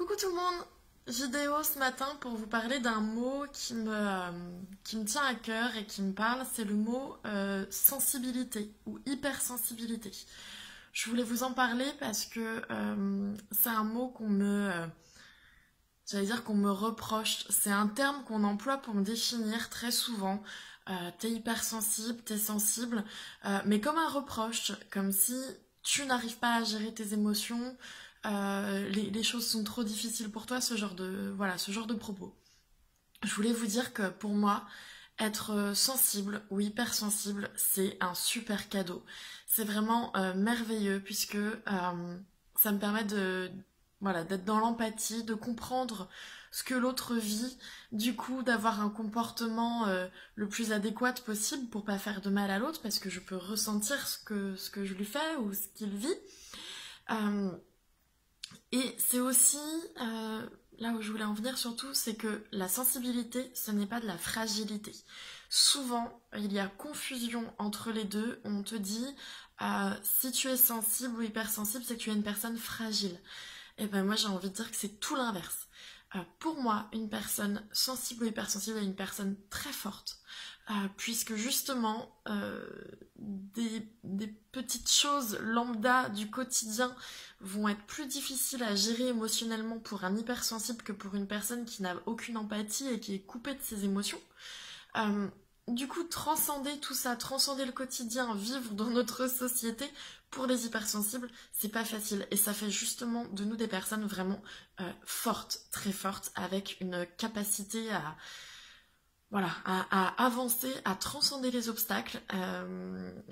Coucou tout le monde, vidéo ce matin pour vous parler d'un mot qui me tient à cœur et qui me parle, c'est le mot sensibilité ou hypersensibilité. Je voulais vous en parler parce que c'est un mot j'allais dire qu'on me reproche, c'est un terme qu'on emploie pour me définir très souvent. T'es hypersensible, t'es sensible, mais comme un reproche, comme si tu n'arrives pas à gérer tes émotions, les choses sont trop difficiles pour toi, voilà, ce genre de propos. Je voulais vous dire que pour moi, être sensible ou hypersensible, c'est un super cadeau. C'est vraiment merveilleux puisque ça me permet voilà, d'être dans l'empathie, de comprendre ce que l'autre vit, du coup d'avoir un comportement le plus adéquat possible pour pas faire de mal à l'autre parce que je peux ressentir ce que je lui fais ou ce qu'il vit. Euh, et c'est aussi, là où je voulais en venir surtout, c'est que la sensibilité, ce n'est pas de la fragilité. Souvent, il y a confusion entre les deux. On te dit, si tu es sensible ou hypersensible, c'est que tu es une personne fragile. Et ben moi, j'ai envie de dire que c'est tout l'inverse. Pour moi, une personne sensible ou hypersensible est une personne très forte, puisque justement, des petites choses lambda du quotidien vont être plus difficiles à gérer émotionnellement pour un hypersensible que pour une personne qui n'a aucune empathie et qui est coupée de ses émotions. Euh, du coup, transcender tout ça, transcender le quotidien, vivre dans notre société, pour les hypersensibles, c'est pas facile. Et ça fait justement de nous des personnes vraiment fortes, très fortes, avec une capacité voilà, à avancer, à transcender les obstacles.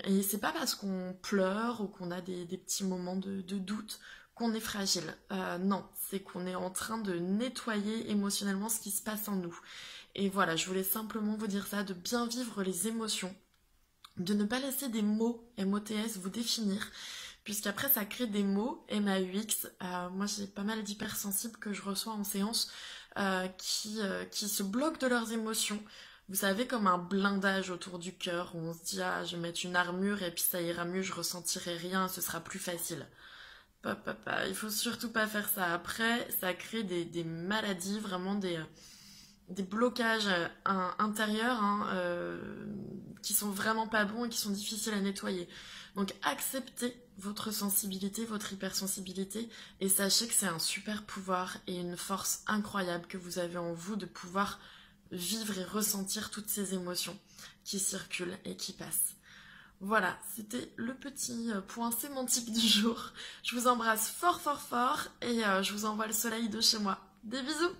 Et c'est pas parce qu'on pleure ou qu'on a des petits moments de doute qu'on est fragile. Non, c'est qu'on est en train de nettoyer émotionnellement ce qui se passe en nous. Et voilà, je voulais simplement vous dire ça, de bien vivre les émotions, de ne pas laisser des mots MOTS vous définir, puisqu'après ça crée des mots MAUX. Moi j'ai pas mal d'hypersensibles que je reçois en séance qui se bloquent de leurs émotions. Vous savez, comme un blindage autour du cœur où on se dit ah je vais mettre une armure et puis ça ira mieux, je ressentirai rien, ce sera plus facile. Il faut surtout pas faire ça. Après, ça crée des maladies, vraiment des blocages intérieurs hein, qui sont vraiment pas bons et qui sont difficiles à nettoyer. Donc acceptez votre sensibilité, votre hypersensibilité et sachez que c'est un super pouvoir et une force incroyable que vous avez en vous de pouvoir vivre et ressentir toutes ces émotions qui circulent et qui passent. Voilà, c'était le petit point sémantique du jour. Je vous embrasse fort fort fort et je vous envoie le soleil de chez moi. Des bisous!